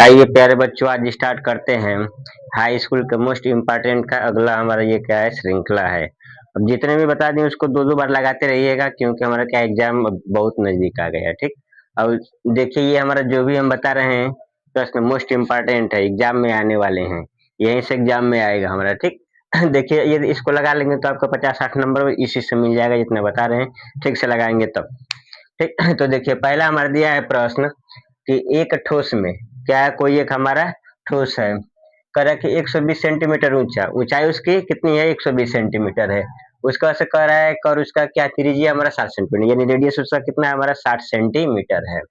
आइए प्यारे बच्चों, आज स्टार्ट करते हैं हाई स्कूल के मोस्ट इम्पोर्टेंट का अगला हमारा ये क्या है, श्रृंखला है। अब जितने भी बता दें उसको दो दो बार लगाते रहिएगा, क्योंकि हमारा क्या एग्जाम बहुत नजदीक आ गया है। ठीक। अब देखिए, ये हमारा जो भी हम बता रहे हैं प्रश्न मोस्ट इम्पोर्टेंट है, एग्जाम में आने वाले हैं, यहीं से एग्जाम में आएगा हमारा। ठीक। देखिए, ये इसको लगा लेंगे तो आपको 50-60 नंबर इसी से मिल जाएगा, जितना बता रहे हैं ठीक से लगाएंगे तब। ठीक। तो देखिए, पहला हमारा दिया है प्रश्न कि एक ठोस में क्या है, कोई एक हमारा ठोस है, कह रहा है कि 120 सेंटीमीटर ऊंचा, ऊंचाई उसकी कितनी है, 120 सेंटीमीटर है। उसका से कह रहा है और उसका क्या त्रिज्या हमारा 60 सेंटीमीटर, यानी रेडियस उसका कितना है हमारा 60 सेंटीमीटर है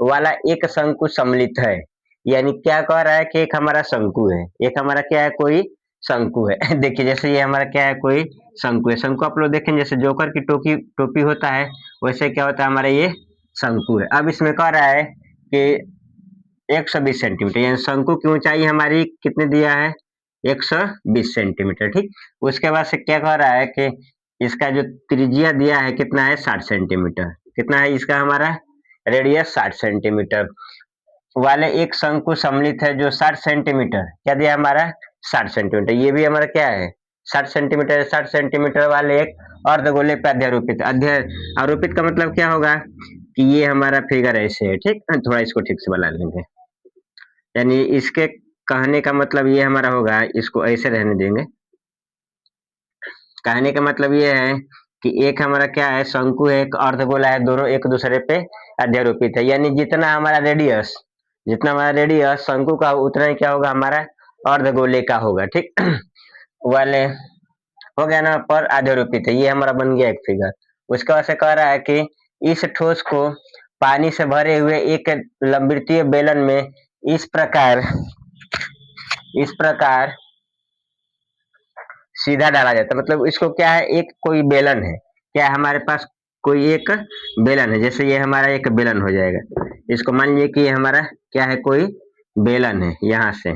वाला एक शंकु सम्मिलित है। यानी क्या कह रहा है कि एक हमारा शंकु है, एक हमारा क्या है, कोई शंकु है। देखिए, जैसे ये हमारा क्या है, कोई शंकु है। शंकु आप लोग देखें, जैसे जोकर की टोपी टोपी होता है, वैसे क्या होता है हमारा ये शंकु है। अब इसमें कह रहा है कि 120 सेंटीमीटर, यानी शंकु की ऊंचाई हमारी कितने दिया है, 120 सेंटीमीटर। ठीक। उसके बाद से क्या कह रहा है कि इसका जो त्रिज्या दिया है कितना है, 60 सेंटीमीटर। कितना है इसका हमारा रेडियस, 60 सेंटीमीटर वाले एक शंकु सम्मिलित है जो 60 सेंटीमीटर, क्या दिया हमारा 60 सेंटीमीटर, ये भी हमारा क्या है 60 सेंटीमीटर। 60 सेंटीमीटर वाले एक अर्धगोले पे अध्यारोपित, आरोपित का मतलब क्या होगा कि ये हमारा फिगर ऐसे है। ठीक। थोड़ा इसको ठीक से बना लेंगे, यानी इसके कहने का मतलब ये हमारा होगा, इसको ऐसे रहने देंगे। कहने का मतलब ये है कि एक हमारा क्या है, शंकु है, एक अर्धगोला है, दोनों एक दूसरे पे अध्यारोपित है। यानी जितना हमारा रेडियस शंकु का उतना ही क्या होगा हमारा अर्धगोले का होगा। ठीक। वाले हो गया ना, पर आध्यारोपित है, ये हमारा बन गया एक फिगर। उसके बाद से कह रहा है कि इस ठोस को पानी से भरे हुए एक लंबवृत्तीय बेलन में इस प्रकार इस प्रकार सीधा डाला जाता है। मतलब इसको क्या है, एक कोई बेलन है, क्या है हमारे पास कोई एक बेलन है, जैसे ये हमारा एक बेलन हो जाएगा। इसको मान लीजिए कि ये हमारा क्या है, कोई बेलन है यहाँ से।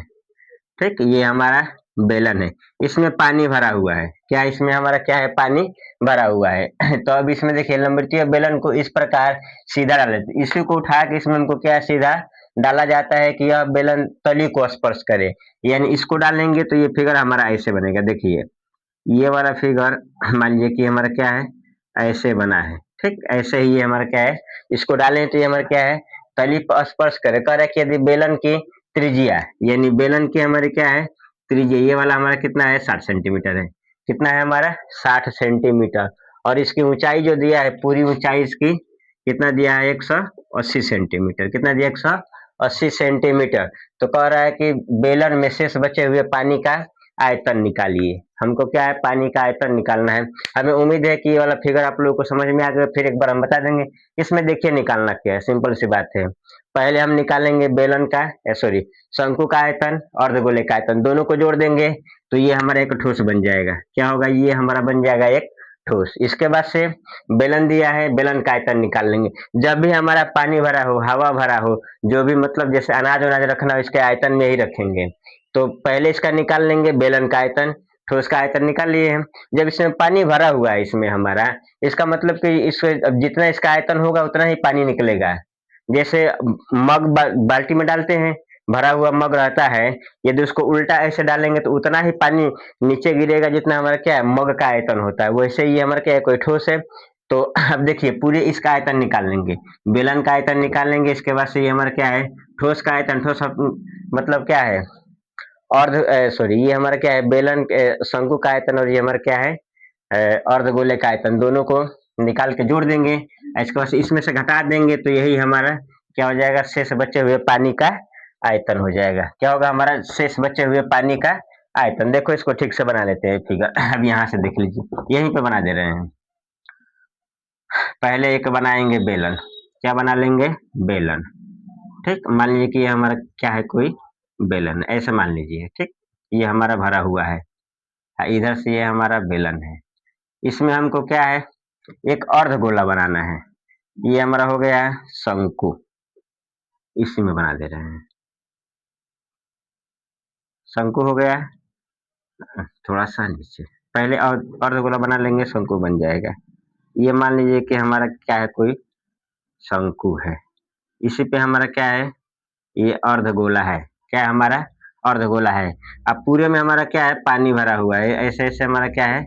ठीक। ये हमारा बेलन है, इसमें पानी भरा हुआ है, क्या इसमें हमारा क्या है, पानी भरा हुआ है। तो अब इसमें देखिए, लंबवृत्तीय बेलन को इस प्रकार सीधा डाल देते हैं। इसी को उठा के इसमें हमको क्या सीधा डाला जाता है कि यह बेलन तली को स्पर्श करे, यानी इसको डालेंगे तो ये फिगर हमारा ऐसे बनेगा। देखिए, ये वाला फिगर मान लीजिए कि हमारा क्या है, ऐसे बना है। ठीक। ऐसे ही ये हमारा क्या है, इसको डालें तो ये हमारा क्या है, तली पर स्पर्श करे। कह रहा है कि यदि बेलन की त्रिज्या, यानी बेलन की हमारी क्या है त्रिज्या, ये वाला हमारा कितना है, 60 सेंटीमीटर है। कितना है हमारा 60 सेंटीमीटर। और इसकी ऊंचाई जो दिया है, पूरी ऊंचाई इसकी कितना दिया है, 180 सेंटीमीटर। कितना दिया, 180 सेंटीमीटर। तो कह रहा है कि बेलन में शेष बचे हुए पानी का आयतन निकालिए। हमको क्या है, पानी का आयतन निकालना है। हमें उम्मीद है कि ये वाला फिगर आप लोगों को समझ में आ गया। फिर एक बार हम बता देंगे। इसमें देखिए निकालना क्या है, सिंपल सी बात है। पहले हम निकालेंगे बेलन का, सॉरी, शंकु का आयतन और अर्धगोले का आयतन, दोनों को जोड़ देंगे तो ये हमारा एक ठोस बन जाएगा। क्या होगा, ये हमारा बन जाएगा एक ठोस। इसके बाद से बेलन दिया है, बेलन का आयतन निकाल लेंगे। जब भी हमारा पानी भरा हो, हवा भरा हो, जो भी मतलब जैसे अनाज वनाज रखना हो, इसके आयतन में ही रखेंगे। तो पहले इसका निकाल लेंगे बेलन का आयतन, ठोस का आयतन निकाल लिए हम। जब इसमें पानी भरा हुआ है इसमें हमारा, इसका मतलब कि इससे अब जितना इसका आयतन होगा उतना ही पानी निकलेगा। जैसे मग बाल्टी में डालते हैं, भरा हुआ मग रहता है, यदि उसको उल्टा ऐसे डालेंगे तो उतना ही पानी नीचे गिरेगा जितना हमारा क्या है, मग का आयतन होता है। वैसे ही हमारा क्या है, कोई ठोस है। तो अब देखिए, पूरे इसका आयतन निकाल लेंगे, बेलन का आयतन निकाल लेंगे। इसके बाद से ये हमारा क्या है, ठोस का आयतन। ठोस मतलब क्या है, अर्ध सॉरी, ये हमारा क्या है, बेलन शंकु का आयतन, और ये हमारा क्या है, अर्धगोले का आयतन। दोनों को निकाल के जोड़ देंगे। इसके बाद इसमें से घटा देंगे तो यही हमारा क्या हो जाएगा, शेष बचे हुए पानी का आयतन हो जाएगा। क्या होगा हमारा, शेष बचे हुए पानी का आयतन। देखो, इसको ठीक से बना लेते हैं फिगर। अब यहाँ से देख लीजिए, यहीं पे बना दे रहे हैं। पहले एक बनाएंगे बेलन, क्या बना लेंगे, बेलन। ठीक। मान लीजिए कि ये हमारा क्या है, कोई बेलन, ऐसे मान लीजिए। ठीक। ये हमारा भरा हुआ है, इधर से ये हमारा बेलन है। इसमें हमको क्या है, एक अर्धगोला बनाना है। ये हमारा हो गया शंकु, इसी में बना दे रहे हैं। शंकु हो गया, थोड़ा सा नीचे पहले अर्धगोला बना लेंगे, शंकु बन जाएगा। ये मान लीजिए कि हमारा क्या है, कोई शंकु है। इसी पे हमारा क्या है, ये अर्धगोला है, क्या है हमारा अर्धगोला है। अब पूरे में हमारा क्या है पानी भरा हुआ है, ऐसे ऐसे हमारा क्या है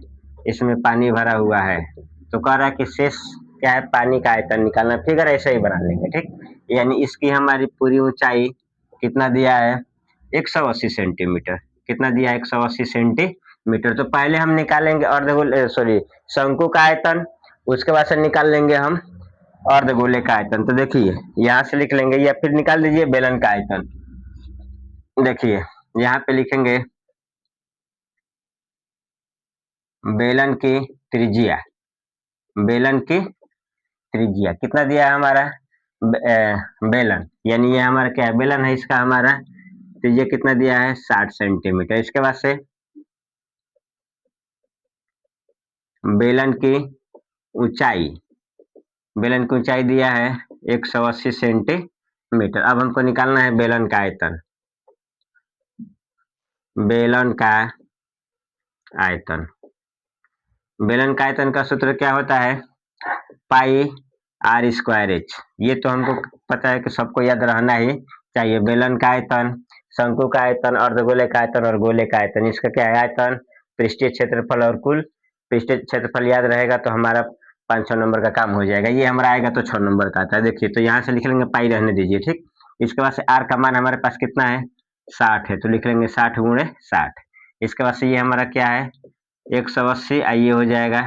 इसमें पानी भरा हुआ है। तो कह रहा है कि शेष क्या है पानी का आयतन निकालना, फिगर ऐसे ही बना लेंगे ठीक। यानी इसकी हमारी पूरी ऊंचाई कितना दिया है 180 सेंटीमीटर, कितना दिया है 180 सेंटीमीटर। तो पहले हम निकालेंगे अर्धगोले सॉरी शंकु का आयतन, उसके बाद से निकाल लेंगे हम अर्धगोले का आयतन। तो देखिए यहाँ से लिख लेंगे या फिर निकाल दीजिए बेलन का आयतन। देखिए यहाँ पे लिखेंगे बेलन की त्रिज्या, बेलन की त्रिज्या कितना दिया है हमारा बेलन, यानी ये हमारा क्या है बेलन है, इसका हमारा त्रिज्या कितना दिया है 60 सेंटीमीटर। इसके बाद से बेलन की ऊंचाई, बेलन की ऊंचाई दिया है 180 सेंटीमीटर। अब हमको निकालना है बेलन का आयतन, बेलन का आयतन, बेलन का आयतन का सूत्र क्या होता है पाई आर स्क्वायर एच। ये तो हमको पता है कि सबको याद रहना ही चाहिए। बेलन का आयतन, शंकु का आयतन, अर्धगोले का आयतन और गोले का आयतन, इसका क्या है आयतन, पृष्ठीय क्षेत्रफल और कुल पृष्ठीय क्षेत्रफल याद रहेगा तो हमारा 5-6 नंबर का काम हो जाएगा। ये हमारा आएगा तो 6 नंबर का आता है। देखिए तो यहाँ से लिख लेंगे पाई रहने दीजिए ठीक। इसके बाद से आर का मान हमारे पास कितना है 60 है, तो लिख लेंगे 60 गुणे 60। इसके बाद से ये हमारा क्या है 180, ये हो जाएगा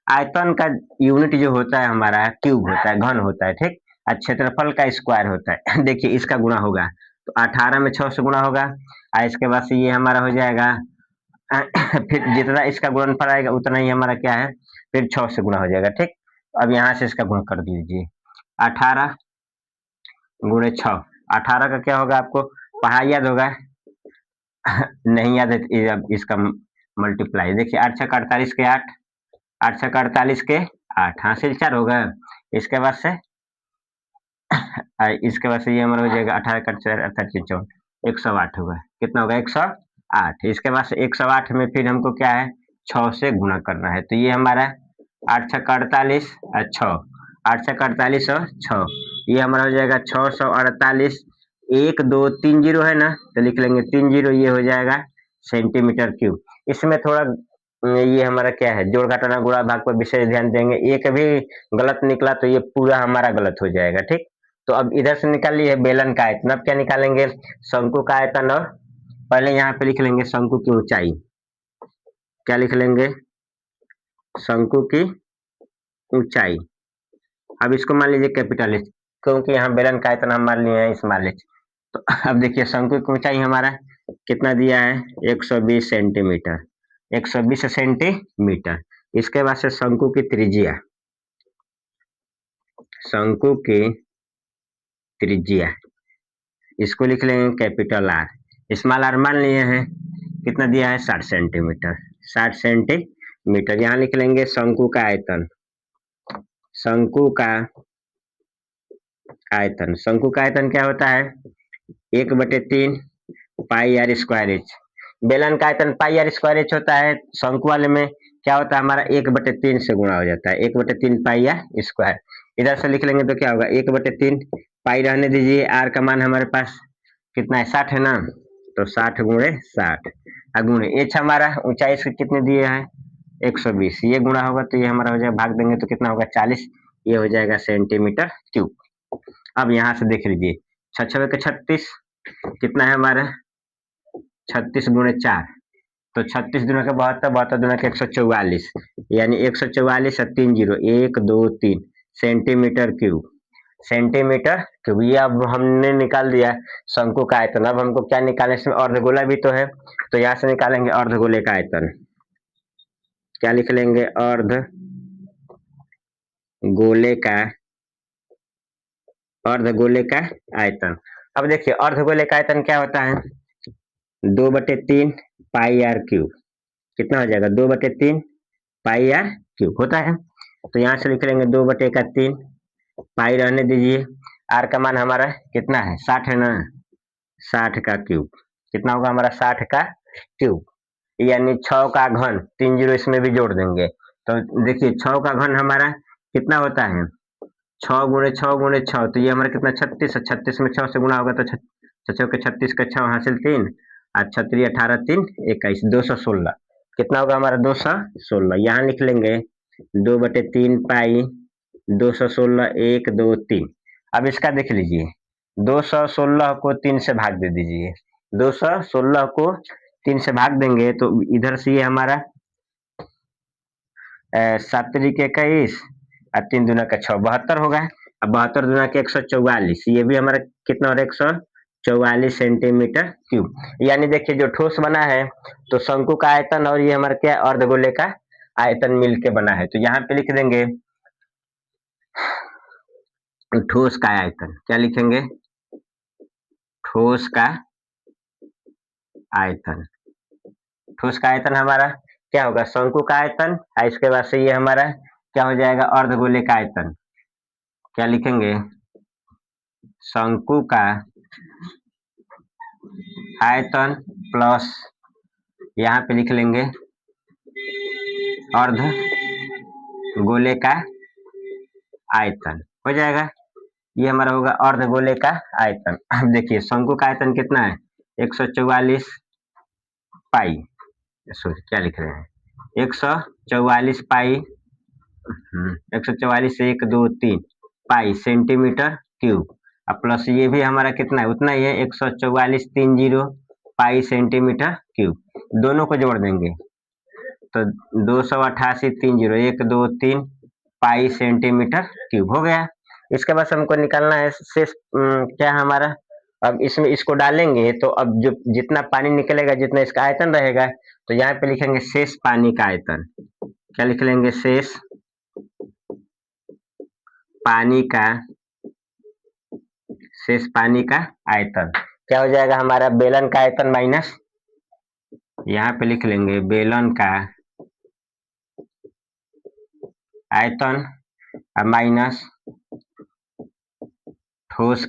आयतन का यूनिट जो होता है हमारा क्यूब होता है, घन होता है ठीक। और क्षेत्रफल का स्क्वायर होता है देखिए इसका गुणा होगा तो 18 में 6 से गुणा होगा, और इसके बाद से ये हमारा हो जाएगा फिर जितना इसका गुणनफल आएगा उतना ही हमारा क्या है फिर 6 से गुणा हो जाएगा ठीक। अब यहाँ से इसका गुण कर दीजिए 18 गुणे 6, 18 का क्या होगा आपको पढ़ाई याद होगा नहीं याद है अब इसका मल्टीप्लाई। देखिए 8 छक 48 के 8, 8 छक 48 के 8, हासिल 4 होगा। इसके बाद से ये हमारा हो जाएगा 18 का 4 अर्थात 4 108 होगा, कितना होगा 108। इसके बाद से 108 में फिर हमको क्या है 6 से गुणा करना है, तो ये हमारा 8 छक 48 और 6, 8 छक 48 और 6, ये हमारा हो जाएगा 648। 1 2 3 जीरो है ना, तो लिख लेंगे 3 जीरो, ये हो जाएगा सेंटीमीटर क्यूब। इसमें थोड़ा ये हमारा क्या है जोड़ घटाना गुणा भाग पर विशेष ध्यान देंगे, एक भी गलत निकला तो ये पूरा हमारा गलत हो जाएगा ठीक। तो अब इधर से निकाल लिए बेलन का आयतन, अब क्या निकालेंगे शंकु का आयतन, और पहले यहाँ पे लिख लेंगे शंकु की ऊंचाई, क्या लिख लेंगे शंकु की ऊंचाई। अब इसको मान लीजिए कैपिटल एच, क्योंकि यहाँ बेलन का आयतन हम मान लिए हैं स्मॉल एच। तो अब देखिए शंकु की ऊंचाई हमारा कितना दिया है 120 सेंटीमीटर, 120 सेंटीमीटर। इसके बाद से शंकु की त्रिज्या, शंकु की त्रिज्या इसको लिख लेंगे कैपिटल आर, स्मॉल आर मान लिए हैं कितना दिया है 60 सेंटीमीटर, 60 सेंटीमीटर। यहाँ लिख लेंगे शंकु का आयतन, शंकु का आयतन, शंकु का आयतन क्या होता है 1/3 पाई आर स्क्वायर एच। बेलन का आयतन पाई आर स्क्वायर एच होता है, शंकु वाले में क्या होता है हमारा 1/3 से गुणा हो जाता है, 1/3 पाई आर स्क्वायर। इधर से लिख लेंगे तो क्या होगा 1/3 पाई रहने दीजिए, आर का मान हमारे पास कितना है 60 है ना, तो 60 गुणे 60 गुणे एच हमारा ऊंचाई इसकी कितने दिए हैं 120, ये गुणा होगा तो ये हमारा हो जाएगा भाग देंगे तो कितना होगा 40, ये हो जाएगा सेंटीमीटर क्यूब। अब यहाँ से देख लीजिए 6 के 36 कितना है हमारा 36 गुणे 4, तो 36 दुना का 72, 72 दुना का 144, यानी 144 और 3 zero 1 2 3 centimetre cube, centimetre cube. ये अब हमने निकाल दिया शंकु का आयतन। अब हमको क्या निकालना है, इसमें अर्धगोला भी तो है, तो यहाँ से निकालेंगे अर्धगोले का आयतन, क्या लिख लेंगे अर्धगोले का, अर्धगोले का आयतन। अब देखिए अर्धगोले का आयतन क्या होता है 2/3 पाई आर क्यूब, कितना हो जाएगा 2/3 पाई आर क्यूब होता है। तो यहाँ से लिख लेंगे 2/3 पाई रहने दीजिए, आर का मान हमारा कितना है 60 है ना, 60 का क्यूब, कितना होगा हमारा 60 का क्यूब, यानी 6 का घन, 3 जीरो इसमें भी जोड़ देंगे। तो देखिए 6 का घन हमारा कितना होता है 6 गुणे 6 गुणे 6, तो ये हमारा कितना 36 है, 36 में 6 से गुणा होगा तो के 36 का 6 हासिल 3 और 6 18 3 21 216। कितना होगा हमारा 216। यहाँ लिख लेंगे 2/3 पाई 216 1 2 3। अब इसका देख लीजिए 216 को 3 से भाग दे दीजिए। 216 को 3 से भाग देंगे तो इधर से ये हमारा 7 3 21 और 3 दूना का 6 72 होगा। अब 72 दूना के 144, ये भी हमारा कितना हो रहा है 144 सेंटीमीटर क्यूब। यानी देखिए जो ठोस बना है तो शंकु का आयतन और ये हमारा क्या अर्धगोले का आयतन मिलके बना है। तो यहाँ पे लिख देंगे ठोस का आयतन। क्या लिखेंगे? ठोस का आयतन। ठोस का आयतन हमारा क्या होगा? शंकु का आयतन। इसके बाद से ये हमारा क्या हो जाएगा? अर्धगोले का आयतन। क्या लिखेंगे? शंकु का आयतन प्लस यहाँ पे लिख लेंगे अर्ध गोले का आयतन। हो जाएगा, ये हमारा होगा अर्धगोले का आयतन। अब देखिए शंकु का आयतन कितना है? 144 पाई, सॉरी क्या लिख रहे हैं, 144 पाई 144 1 2 3 पाई सेंटीमीटर क्यूब। अब प्लस ये भी हमारा कितना है? उतना ही है 144 30 पाई सेंटीमीटर क्यूब। दोनों को जोड़ देंगे तो 288 30 1 2 3 पाई सेंटीमीटर क्यूब हो गया। इसके बाद हमको निकालना है शेष क्या हमारा। अब इसमें इसको डालेंगे तो अब जो जितना पानी निकलेगा, जितना इसका आयतन रहेगा, तो यहाँ पे लिखेंगे शेष पानी का आयतन। क्या लिख लेंगे? शेष पानी का आयतन। क्या हो जाएगा हमारा? बेलन का आयतन माइनस, यहाँ पे लिख लेंगे बेलन का आयतन माइनस ठोस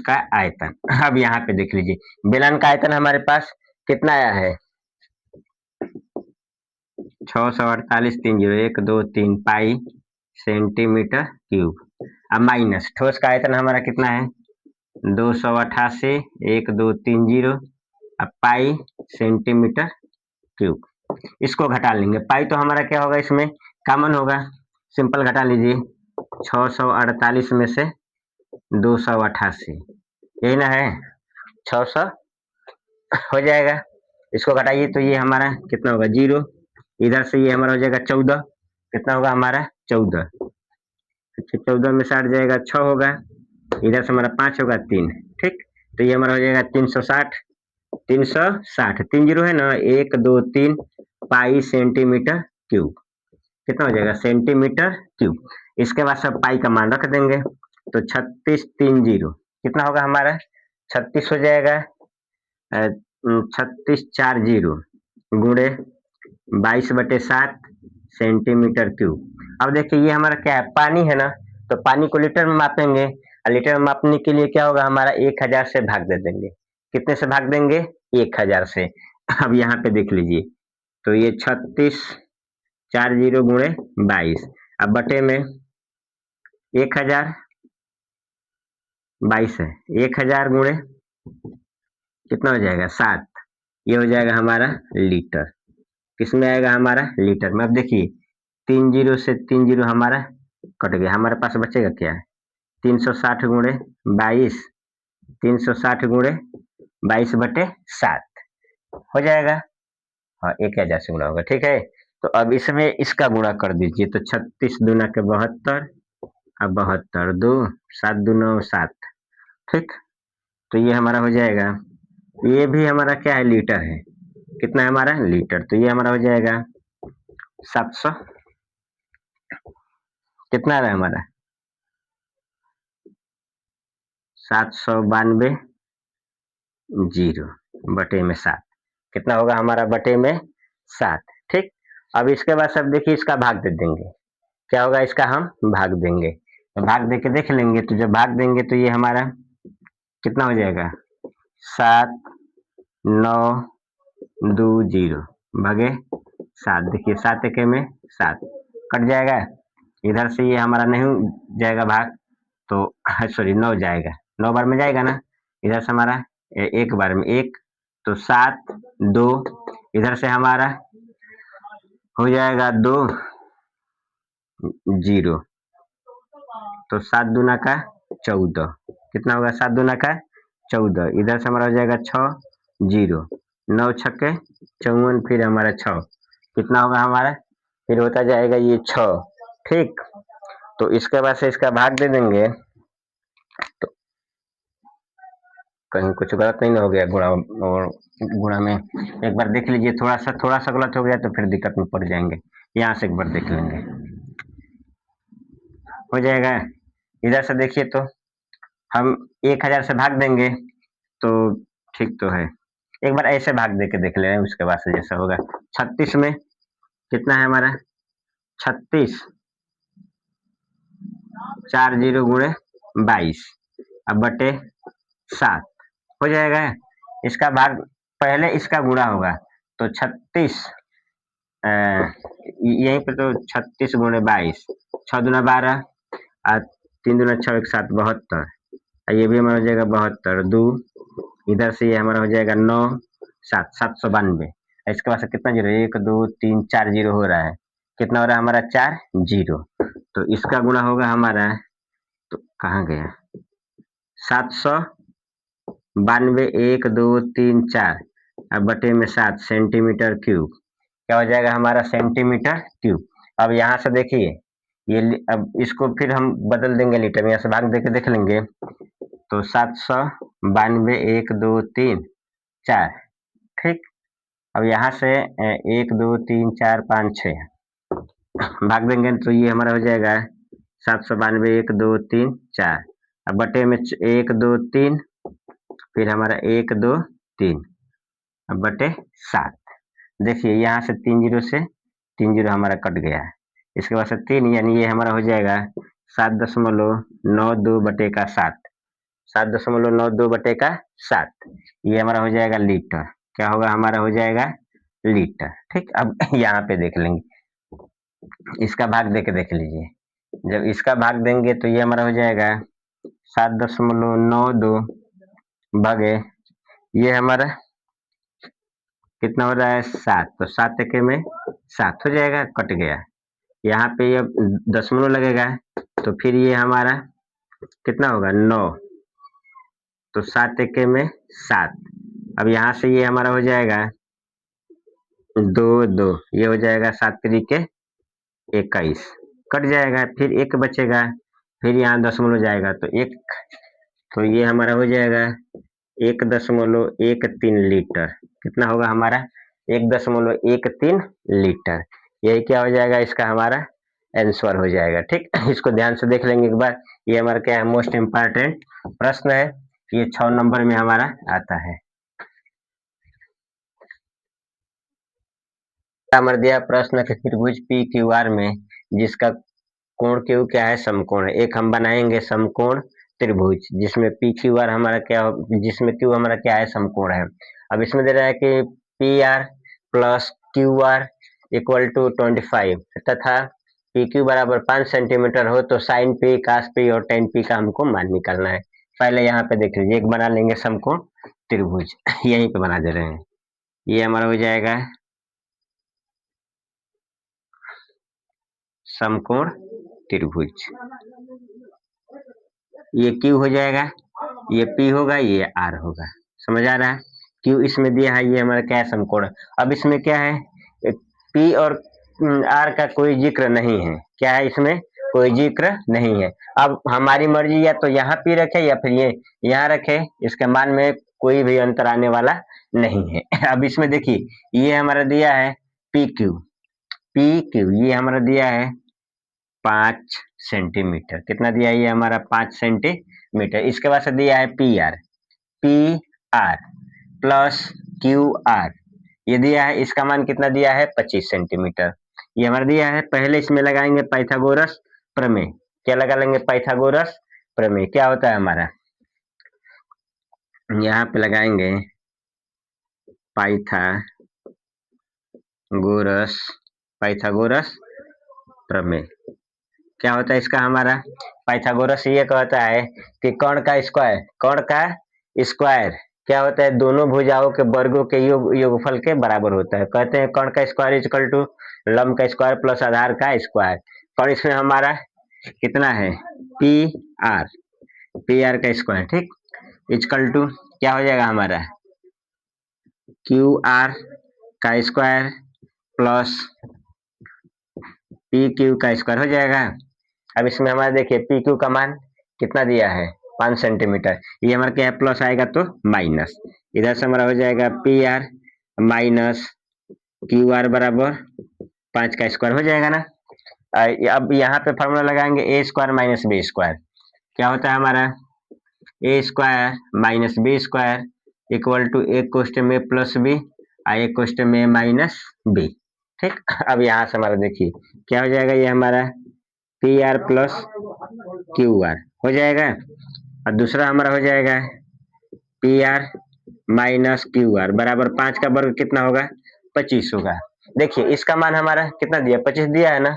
का आयतन। अब यहाँ पे देख लीजिए बेलन का आयतन हमारे पास कितना आया है? 648 30 1 2 3 पाई सेंटीमीटर क्यूब। अब माइनस ठोस का आयतन हमारा कितना है? 288 1 2 3 0 अब पाई सेंटीमीटर क्यूब। इसको घटा लेंगे। पाई तो हमारा क्या होगा? इसमें कॉमन होगा, सिंपल घटा लीजिए। 648 में से 288, यही ना है 600 हो जाएगा। इसको घटाइए तो ये हमारा कितना होगा? 0। इधर से ये हमारा हो जाएगा 14। कितना होगा हमारा? 14। 14 में 60 जाएगा 6 होगा। इधर से हमारा 5 होगा 3। ठीक, तो ये हमारा हो जाएगा 360 360 3 0 है ना, 1 2 3 पाई सेंटीमीटर क्यूब। कितना हो जाएगा? Centimetre cube. इसके बाद सब पाई का मान रख देंगे तो 36 30 कितना होगा हमारा? 36 हो जाएगा 36 40 गुणे 22/7 सेंटीमीटर क्यूब। अब देखिए ये हमारा क्या है? पानी है ना, तो पानी को लीटर में मापेंगे। लीटर में मापने के लिए क्या होगा हमारा? 1000 से भाग दे देंगे। कितने से भाग देंगे? 1000 से। अब यहाँ पे देख लीजिए तो ये 36 40 गुणे 22 अब बटे में 1000 22 है, 1000 गुणे कितना हो जाएगा? 7। ये हो जाएगा हमारा लीटर। किसमें आएगा? हमारा लीटर में। अब देखिए 3 0 से 3 0 हमारा कट गया, हमारे पास बचेगा क्या? 360 गुणे 22 360 गुणे 22/7 हो जाएगा। हाँ, 1000 से गुणा होगा। ठीक है, तो अब इसमें इसका गुणा कर दीजिए तो 36 दूना के 72 अब 72 2 7 दूना 7। ठीक, तो ये हमारा हो जाएगा, ये भी हमारा क्या है? लीटर है। कितना है हमारा? लीटर। तो ये हमारा हो जाएगा 700 कितना है हमारा? 792 0 बटे में 7 कितना होगा हमारा? बटे में 7। ठीक, अब इसके बाद सब देखिए इसका भाग दे देंगे। क्या होगा? इसका हम भाग देंगे। तो भाग दे के देख लेंगे, तो जब भाग देंगे तो ये हमारा कितना हो जाएगा? 7 9 2 0 भागे 7। देखिए 7 1 में 7 कट जाएगा। इधर से ये हमारा नहीं जाएगा भाग, तो सॉरी 9 जाएगा। 9 बार में जाएगा ना, इधर से हमारा एक बार में एक, तो 7 2, इधर से हमारा हो जाएगा 2 0, तो 7 दूना का 14, कितना होगा 7 दूना का 14, इधर से हमारा हो जाएगा 6 0, 9 छक्के 54, फिर हमारा 6, कितना होगा हमारा, फिर होता जाएगा ये 6, ठीक। तो इसके बाद से इसका भाग दे देंगे, तो कहीं कुछ गलत नहीं ना हो गया गुणा, और गुणा में एक बार देख लीजिए, थोड़ा सा गलत हो गया तो फिर दिक्कत में पड़ जाएंगे। यहाँ से एक बार देख लेंगे, हो जाएगा। इधर से देखिए तो हम 1000 से भाग देंगे तो ठीक तो है, एक बार ऐसे भाग दे के देख ले रहे हैं, उसके बाद से जैसा होगा। 36 में कितना है हमारा, 36 4 0 गुणे 22, अब बटे 7 हो जाएगा। इसका भाग पहले इसका गुणा होगा, तो 36 यहीं पे तो 36 गुणे 22, 6 दूना 12 और 3 दूना 6 1 7 72, ये भी हमारा हो जाएगा 72, 2 इधर से ये हमारा हो जाएगा 9 7 792, इसके बाद से कितना जीरो, 1 2 3 4 जीरो हो रहा है, कितना हो रहा है हमारा 4 0, तो इसका गुणा होगा हमारा, तो कहाँ गया, 792 1 2 3 4, अब बटे में 7 सेंटीमीटर क्यूब, क्या हो जाएगा हमारा सेंटीमीटर क्यूब। अब यहाँ से देखिए ये, अब इसको फिर हम बदल देंगे लीटर में, यहाँ से भाग देके देख लेंगे, तो 792 1 2 3 4, ठीक। अब यहाँ से 1 2 3 4 5 6 भाग देंगे तो ये हमारा हो जाएगा 792 1 2 3 4, अब बटे में 1 2 3, फिर हमारा 1 2 3, अब बटे 7, देखिए यहाँ से 3 जीरो से 3 जीरो हमारा कट गया है, इसके बाद से 3, यानी ये हमारा हो जाएगा 7.92 बटे का 7, 7.92 बटे का 7, ये हमारा हो जाएगा लीटर, क्या होगा हमारा हो जाएगा लीटर, ठीक। अब यहाँ पे देख लेंगे, इसका भाग दे के देख लीजिए, जब इसका भाग देंगे तो ये हमारा हो जाएगा 7.92 भागे, ये हमारा कितना हो रहा है 7, तो 7 एके में 7 हो जाएगा, कट गया, यहाँ पे ये दशमलव लगेगा, तो फिर ये हमारा कितना होगा 9, तो 7 एके में 7, अब यहाँ से ये हमारा हो जाएगा 2 2, ये हो जाएगा 7 तरीके 21, कट जाएगा, फिर एक बचेगा, फिर यहाँ दशमलव जाएगा तो एक, तो ये हमारा हो जाएगा 1.13 लीटर, कितना होगा हमारा 1.13 लीटर, यही क्या हो जाएगा इसका हमारा आंसर हो जाएगा, ठीक। इसको ध्यान से देख लेंगे एक बार, ये हमारा क्या है मोस्ट इम्पोर्टेंट प्रश्न है, ये 6 नंबर में हमारा आता है। हमारा दिया प्रश्न के त्रिभुज पी क्यू आर में जिसका कोण क्यू क्या है समकोण है, एक हम बनाएंगे समकोण त्रिभुज जिसमें पी क्यू आर हमारा क्या, जिसमें क्यू हमारा क्या है समकोण है। अब इसमें दे रहा है कि P R plus Q R equal to 25 तथा पी क्यू बराबर 5 सेंटीमीटर हो तो साइन पी कास पी और टेन पी का हमको मान निकालना है। पहले यहाँ पे देख लीजिए, एक बना लेंगे समकोण त्रिभुज यहीं पे बना दे रहे हैं, ये हमारा हो जाएगा समकोण त्रिभुज, ये क्यू हो जाएगा, ये पी होगा, ये आर होगा, समझ आ रहा है। क्यू इसमें दिया है, ये हमारा क्या है समकोण। अब इसमें क्या है, पी और आर का कोई जिक्र नहीं है, क्या है इसमें कोई जिक्र नहीं है। अब हमारी मर्जी या तो यहाँ पी रखे या फिर ये यहाँ रखे, इसके मान में कोई भी अंतर आने वाला नहीं है। अब इसमें देखिए ये हमारा दिया है पी क्यू, पी क्यू ये हमारा दिया है 5 सेंटीमीटर, कितना दिया है ये हमारा 5 सेंटीमीटर। इसके बाद से दिया है P R plus Q are, ये दिया है, इसका मान कितना दिया है 25 सेंटीमीटर, ये हमारा दिया है। पहले इसमें लगाएंगे पाइथागोरस प्रमेय, क्या लगा लेंगे पाइथागोरस प्रमेय, क्या होता है हमारा, यहाँ पे लगाएंगे पाइथागोरस पाइथागोरस प्रमेय, क्या होता है इसका हमारा? पाइथागोरस ये कहता है कि कर्ण का स्क्वायर क्या होता है? दोनों भुजाओं के वर्गों के योगफल के बराबर होता है। कहते हैं कर्ण का स्क्वायर इक्वल टू लंब का स्क्वायर प्लस आधार का स्क्वायर। और इसमें हमारा कितना है? पी आर का स्क्वायर, ठीक, इक्वल टू क्या हो जाएगा हमारा? क्यू आर का स्क्वायर प्लस पी क्यू का स्क्वायर हो जाएगा। अब इसमें हमारा देखिए पी क्यू का मान कितना दिया है? 5 सेंटीमीटर। ये हमारा क्या है? प्लस आएगा तो माइनस, इधर से हमारा हो जाएगा P R minus Q R बराबर 5 का स्क्वायर हो जाएगा ना। अब यहाँ पे फॉर्मूला लगाएंगे a square minus b square. क्या होता है हमारा? A square minus b square equal to a question में प्लस बी और एक क्वेश्चन में माइनस बी, ठीक। अब यहाँ से हमारा देखिए क्या हो जाएगा? ये हमारा P R plus Q are हो जाएगा और दूसरा हमारा हो जाएगा P R minus Q R बराबर 5 का वर्ग कितना होगा? 25 होगा। देखिए इसका मान हमारा कितना दिया? 25 दिया है ना।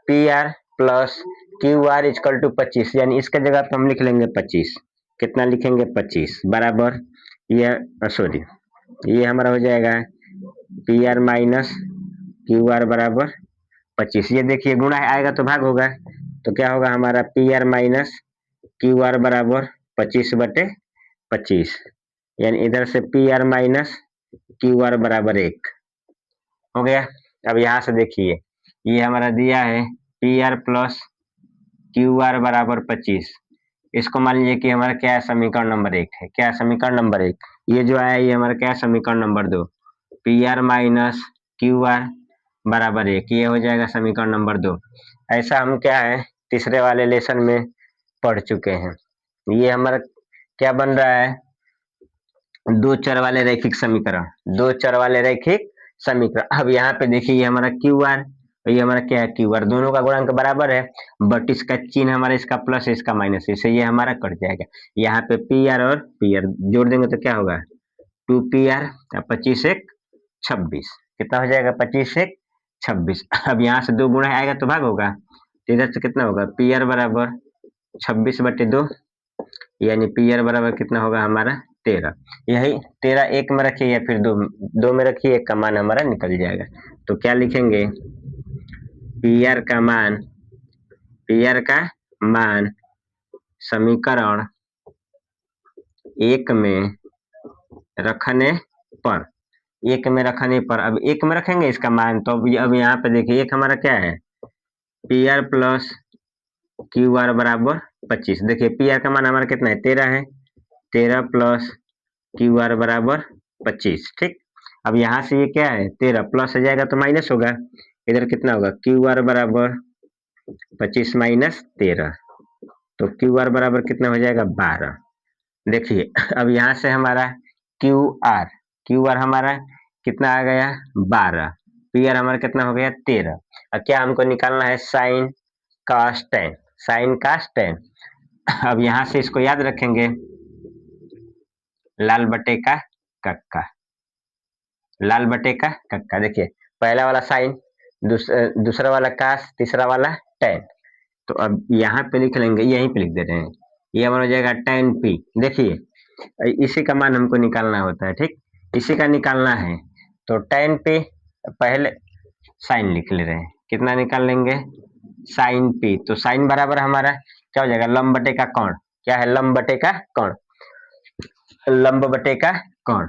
P R plus Q R equal to 25, यानी इसके जगह पे हम लिख लेंगे 25। कितना लिखेंगे? 25 बराबर ये सॉरी ये हमारा हो जाएगा P R minus Q R बराबर 25। ये देखिए गुणा आएगा तो भाग होगा, तो क्या होगा हमारा? P R minus Q R बराबर 25/25, यानी इधर से P R minus Q R बराबर 1 हो गया। अब यहाँ से देखिए ये हमारा दिया है P R plus Q are बराबर 25। इसको मान लीजिए कि हमारा क्या है? समीकरण नंबर 1 है। क्या समीकरण नंबर 1? ये जो आया ये हमारा क्या है? समीकरण number 2। P R minus Q R बराबर 1, ये हो जाएगा समीकरण नंबर 2। ऐसा हम क्या है? तीसरे वाले लेसन में पढ़ चुके हैं। ये हमारा क्या बन रहा है? दो चर वाले रैखिक समीकरण, दो चर वाले रैखिक समीकरण। अब यहाँ पे देखिए ये हमारा क्यू आर, ये हमारा क्या है? क्यू आर, दोनों का गुणांक बराबर है, बट इसका चिन्ह हमारा इसका प्लस है इसका माइनस, इससे ये हमारा कट जाएगा। यहाँ पे पी आर और पी आर जोड़ देंगे तो क्या होगा? 2 पी आर 25×1 = 26। कितना हो जाएगा? 25×1 = 26। अब यहाँ से 2 गुणा आएगा तो भाग होगा, तो इधर से कितना होगा? पी आर बराबर 26/2, यानी पी आर बराबर कितना होगा हमारा? 13। यही 13 एक में रखिए या फिर दो में रखिए, एक का मान हमारा निकल जाएगा। तो क्या लिखेंगे? पी आर का मान समीकरण 1 में रखने पर, अब 1 में रखेंगे इसका मान, तो अब यहाँ पे देखिए एक हमारा क्या है? P R plus Q are बराबर 25। देखिए पी आर का मान हमारा कितना है? 13 है। 13 प्लस क्यू आर बराबर 25, ठीक। अब यहाँ से ये क्या है? 13 प्लस हो जाएगा तो माइनस होगा, इधर कितना होगा? क्यू आर बराबर 25 माइनस 13, तो क्यू आर बराबर कितना हो जाएगा? 12। देखिए अब यहाँ से हमारा क्यू आर हमारा कितना आ गया? 12। पी आर हमारा कितना हो गया? 13। अब क्या हमको निकालना है? साइन कास टेन। अब यहाँ से इसको याद रखेंगे, लाल बटे का कक्का। देखिए पहला वाला साइन, दूसरा वाला कास, तीसरा वाला टेन। तो अब यहाँ पे लिख लेंगे, यहीं पे लिख दे रहे हैं, ये हमारा हो जाएगा टेन पी। देखिए इसी का मान हमको निकालना होता है, ठीक, इसी का निकालना है। तो टेन पी पहले साइन लिख ले रहे हैं, कितना निकाल लेंगे? Sign P. तो साइन बराबर हमारा क्या हो जाएगा? लंब बटे का कोण। क्या है? लंब बटे का कोण।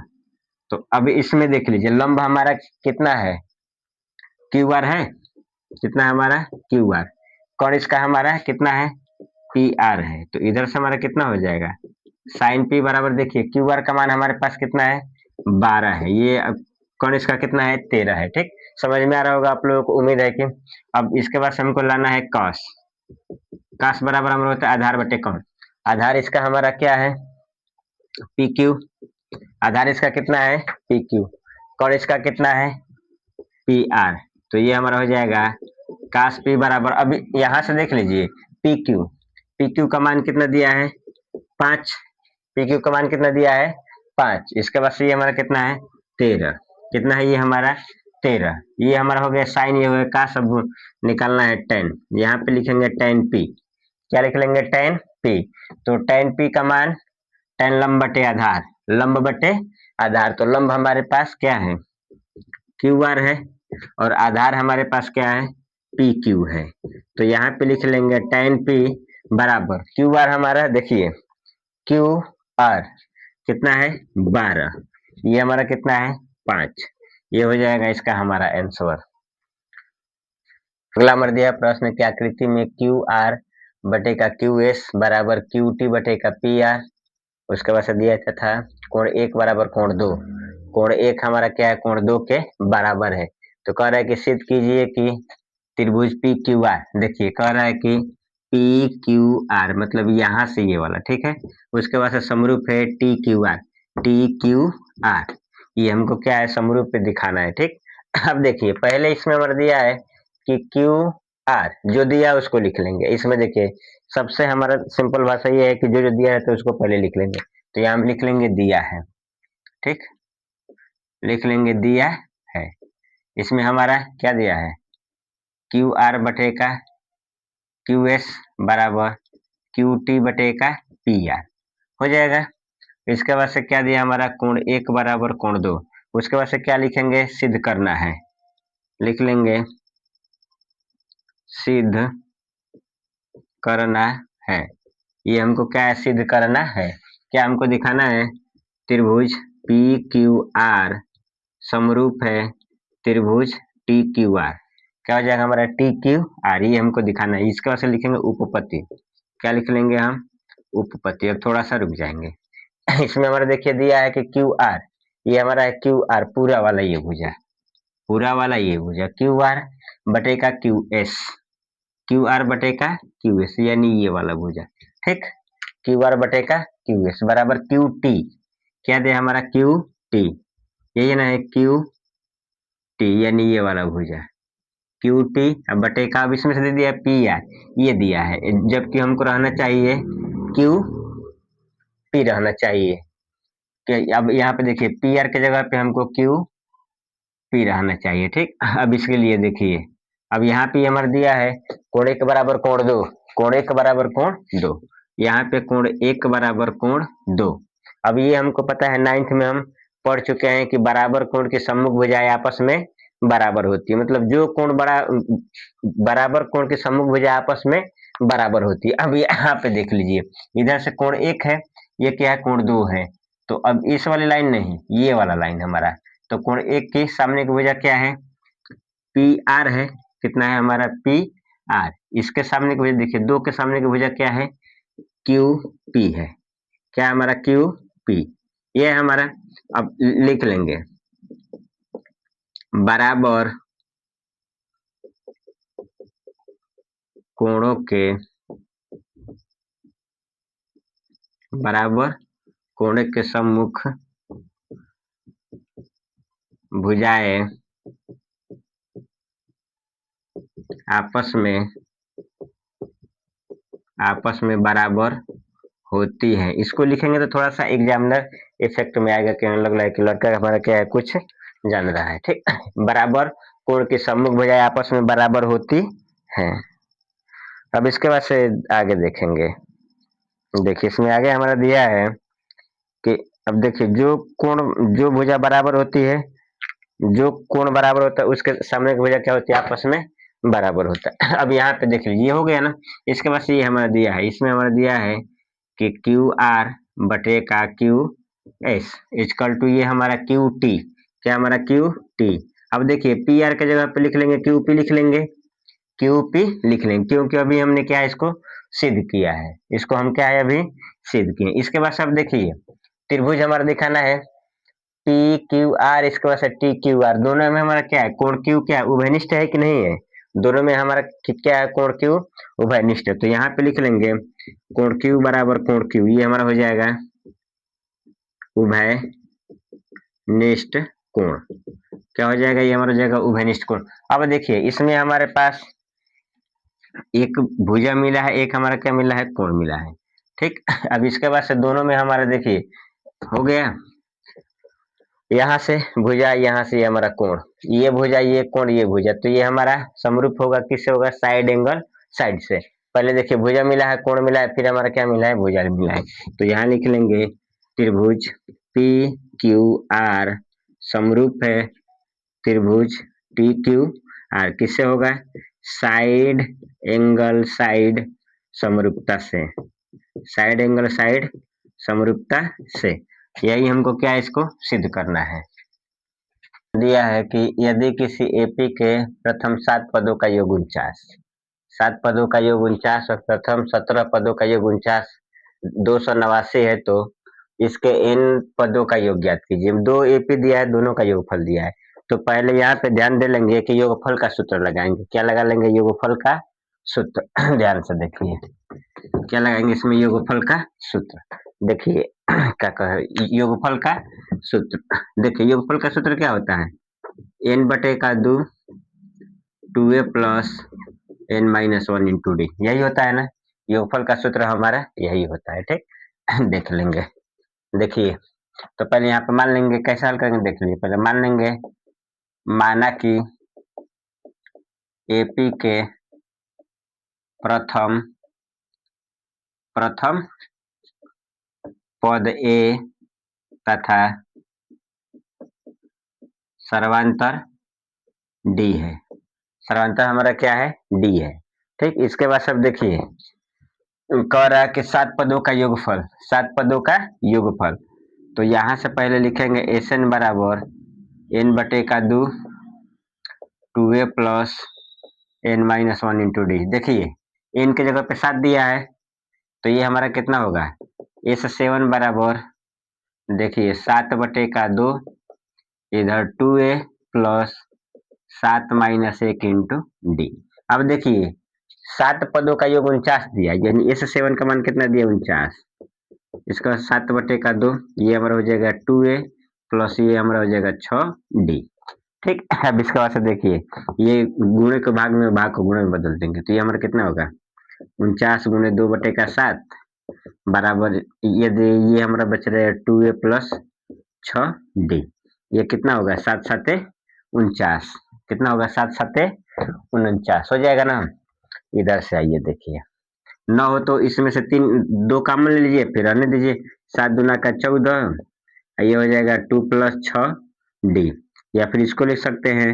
तो अब इसमें देख लीजिए लंब हमारा कितना है? क्यू आर है। कितना हमारा? Q R. कोण इसका हमारा कितना है? पी आर है। तो इधर से हमारा कितना हो जाएगा? साइन पी बराबर, देखिए क्यू आर का मान हमारे पास कितना है? 12 है। ये कोण इसका कितना है? 13 है, ठीक। समझ में आ रहा होगा आप लोगों को, उम्मीद है कि। अब इसके बाद हमको लाना है कास बराबर हमारा होता है आधार बटे कोण। आधार इसका हमारा क्या है? P Q. आधार इसका कितना है? P Q. कोण इसका कितना है? P R. तो ये हमारा हो जाएगा कास पी बराबर, अब यहाँ से देख लीजिए पी क्यू का मान कितना दिया है? 5। पी क्यू का मान कितना दिया है? 5। इसके बाद से ये हमारा कितना है? 13। कितना है ये हमारा? 13, ये हमारा हो गया साइन, ये हो गया का, सब निकालना है tan, यहाँ पे लिखेंगे tan p, क्या लिख लेंगे tan p, तो tan p का मान tan लंब बटे आधार, लंब बटे आधार, तो लंब हमारे पास क्या है क्यू आर है, और आधार हमारे पास क्या है पी क्यू है, तो यहाँ पे लिख लेंगे tan p बराबर क्यू आर हमारा देखिए क्यू आर कितना है 12, ये हमारा कितना है 5, ये हो जाएगा इसका हमारा आंसर। अगला हमारा दिया प्रश्न की आकृति में क्यू आर बटे का क्यू एस बराबर क्यू टी बटे का पी आर, उसके बाद से दिया था कोण 1 बराबर कोण 2, कोण 1 हमारा क्या है कोण 2 के बराबर है, तो कह रहा है कि सिद्ध कीजिए कि त्रिभुज पी क्यू आर, देखिए कह रहा है कि पी क्यू आर मतलब यहाँ से ये वाला, ठीक है, उसके बाद से समरूप है टी क्यू आर, ये हमको क्या है समरूप पे दिखाना है, ठीक। अब देखिए पहले इसमें हमारा दिया है कि क्यू आर, जो दिया है उसको लिख लेंगे, इसमें देखिए सबसे हमारा सिंपल भाषा ये है कि जो जो दिया है तो उसको पहले लिख लेंगे, तो यहाँ हम लिख लेंगे दिया है, ठीक, लिख लेंगे दिया है, इसमें हमारा क्या दिया है क्यू आर बटे का क्यू एस बराबर क्यू टी बटे का पी आर हो जाएगा। इसके बाद से क्या दिया हमारा कोण 1 बराबर कोण 2, उसके बाद से क्या लिखेंगे सिद्ध करना है, लिख लेंगे सिद्ध करना है, ये हमको क्या है सिद्ध करना है, क्या हमको दिखाना है त्रिभुज पी क्यू आर समरूप है त्रिभुज टी क्यू आर, क्या हो जाएगा हमारा टी क्यू आर, ये हमको दिखाना है। इसके बाद से लिखेंगे उपपत्ति, क्या लिख लेंगे हम उपपत्ति, अब थोड़ा सा रुक जाएंगे इसमें हमारा देखिए दिया है कि क्यू आर, ये हमारा है क्यू आर पूरा वाला ये भुजा, पूरा वाला ये भुजा क्यू आर बटे का क्यू एस, क्यू आर बटे का क्यू एस यानी ये वाला भुजा, ठीक, क्यू आर बटे का क्यू एस बराबर क्यू टी, क्या दे हमारा क्यू टी, यही ना है क्यू टी यानी ये वाला भुजा क्यू टी, अब बटे का अब इसमें से दे दिया पी आर, ये दिया है, जबकि हमको रहना चाहिए क्यू पी रहना चाहिए, कि अब यहाँ पे देखिए पी आर के जगह पे हमको क्यू पी रहना चाहिए, ठीक। अब इसके लिए देखिए अब यहाँ पे हमारा दिया है कोण 1 बराबर कोण 2, कोण 1 बराबर कोण 2, यहाँ पे कोण 1 बराबर कोण 2, अब ये हमको पता है 9th में हम पढ़ चुके हैं कि बराबर कोण की सम्मुख भुजाएं आपस में बराबर होती है, मतलब जो कोण बराबर कोण की सम्मुख भुजाएं आपस में बराबर होती है। अब यहाँ पे देख लीजिए इधर से कोण 1 है, ये क्या है कोण 2 है, तो अब इस वाली लाइन नहीं ये वाला लाइन हमारा, तो कोण 1 के सामने की भुजा क्या है पी आर है, कितना है हमारा पी आर, इसके सामने की भुजा देखिए 2 के सामने की भुजा क्या है क्यू पी है, क्या हमारा क्यू पी, ये है हमारा। अब लिख लेंगे बराबर कोणों के बराबर कोण के सम्मुख भुजाएं आपस में बराबर होती है, इसको लिखेंगे तो थोड़ा सा एग्जामिनर इफेक्ट में आएगा, कहने लग रहा है कि लड़का हमारा क्या है कुछ जान रहा है, ठीक। बराबर कोण की सम्मुख भुजाएं आपस में बराबर होती हैं। अब इसके बाद से आगे देखेंगे, देखिए इसमें आगे हमारा दिया है कि अब देखिए जो भुजा बराबर होती है, जो कोण बराबर होता है उसके सामने की भुजा क्या होती है आपस में बराबर होता है। अब यहाँ पे देख लीजिए ये हो गया ना, इसके बाद से ये हमारा दिया है, इसमें हमारा दिया है कि क्यू आर बटे का क्यू एस इजकल टू ये हमारा क्यू टी, क्या हमारा क्यू टी, अब देखिए पी आर के जगह पे लिख लेंगे क्यू पी लिख लेंगे, क्यू पी लिख लेंगे क्योंकि अभी हमने क्या है इसको सिद्ध किया है, इसको हम क्या है अभी सिद्ध किए। इसके बाद सब देखिए त्रिभुज हमारा दिखाना है पी क्यू आर, इसके बाद से टी क्यू आर, दोनों में हमारा क्या है कोण क्यू क्या है उभयनिष्ठ है कि नहीं है, दोनों में हमारा क्या है कोण क्यू उभयनिष्ठ है, तो यहाँ पे लिख लेंगे कोण क्यू बराबर कोण क्यू, ये हमारा हो जाएगा उभयनिष्ठ कोण, क्या हो जाएगा ये हमारा हो जाएगा उभयनिष्ठ कोण। अब देखिए इसमें हमारे पास एक भुजा मिला है, एक हमारा क्या मिला है कोण मिला है, ठीक। अब इसके बाद से दोनों में हमारा देखिए हो गया, यहाँ से भुजा, यहाँ से ये हमारा कोण, ये भुजा, ये कोण, ये भुजा, तो ये हमारा समरूप होगा, किससे होगा? साइड एंगल साइड से। पहले देखिए भुजा मिला है, कोण मिला है, फिर हमारा क्या मिला है? भुजा मिला है। तो यहाँ लिख लेंगे त्रिभुज पी क्यू आर समरूप है त्रिभुज टी क्यू आर, किससे होगा? साइड एंगल साइड समरूपता से, साइड एंगल साइड समरूपता से। यही हमको क्या है, इसको सिद्ध करना है। दिया है कि यदि किसी एपी के प्रथम 7 पदों का योग 49, 7 पदों का योग 49 और प्रथम 17 पदों का योग 49 289 है, तो इसके n पदों का योग ज्ञात कीजिए। 2 एपी दिया है, दोनों का योगफल दिया है। तो पहले यहाँ पे ध्यान दे लेंगे कि योगफल का सूत्र लगाएंगे। क्या लगा लेंगे? योगफल का सूत्र। ध्यान से देखिए क्या लगाएंगे इसमें, योगफल का सूत्र। देखिए क्या कहे योगफल का सूत्र। देखिए योगफल का सूत्र क्या होता है? n बटे का 2 2a plus n minus 1 into D, यही होता है ना। योगफल का सूत्र हमारा यही होता है, ठीक। देख लेंगे। देखिए तो पहले यहाँ पे मान लेंगे, कैसे हल करेंगे देख लीजिए। पहले मान लेंगे, माना कि एपी के प्रथम पद ए तथा सर्वांतर डी है। सर्वांतर हमारा क्या है? डी है, ठीक। इसके बाद सब देखिए कह रहा है कि 7 पदों का योगफल, 7 पदों का योगफल। तो यहाँ से पहले लिखेंगे एस एन बराबर n बटे का 2 2a plus n minus 1 into D. देखिए n की जगह पे 7 दिया है, तो ये हमारा कितना होगा? S7 बराबर देखिए 7 बटे का 2 इधर 2a plus 7 minus 1 into D. अब देखिए 7 पदों का योग 49 दिया, यानी S7 का मान कितना दिया? 49। इसका 7 बटे का 2, ये हमारा हो जाएगा 2a प्लस ये हमारा हो जाएगा 6d, ठीक। अब इसके बाद से देखिए ये गुणे को भाग में, भाग को गुणे में बदल देंगे, तो ये हमारा कितना होगा? 49 गुणे 2 बटे का 7 बराबर यदि ये हमारा बच रहा है 2a प्लस 6d, ये कितना होगा? 7 7 49, कितना होगा? 7 7 49 हो जाएगा ना। इधर से आइए देखिए, न हो तो इसमें से 2 कॉमन ले लीजिए, फिर रहने दीजिए। 7 दूना का 14, ये हो जाएगा 2 प्लस 6d, या फिर इसको लिख सकते हैं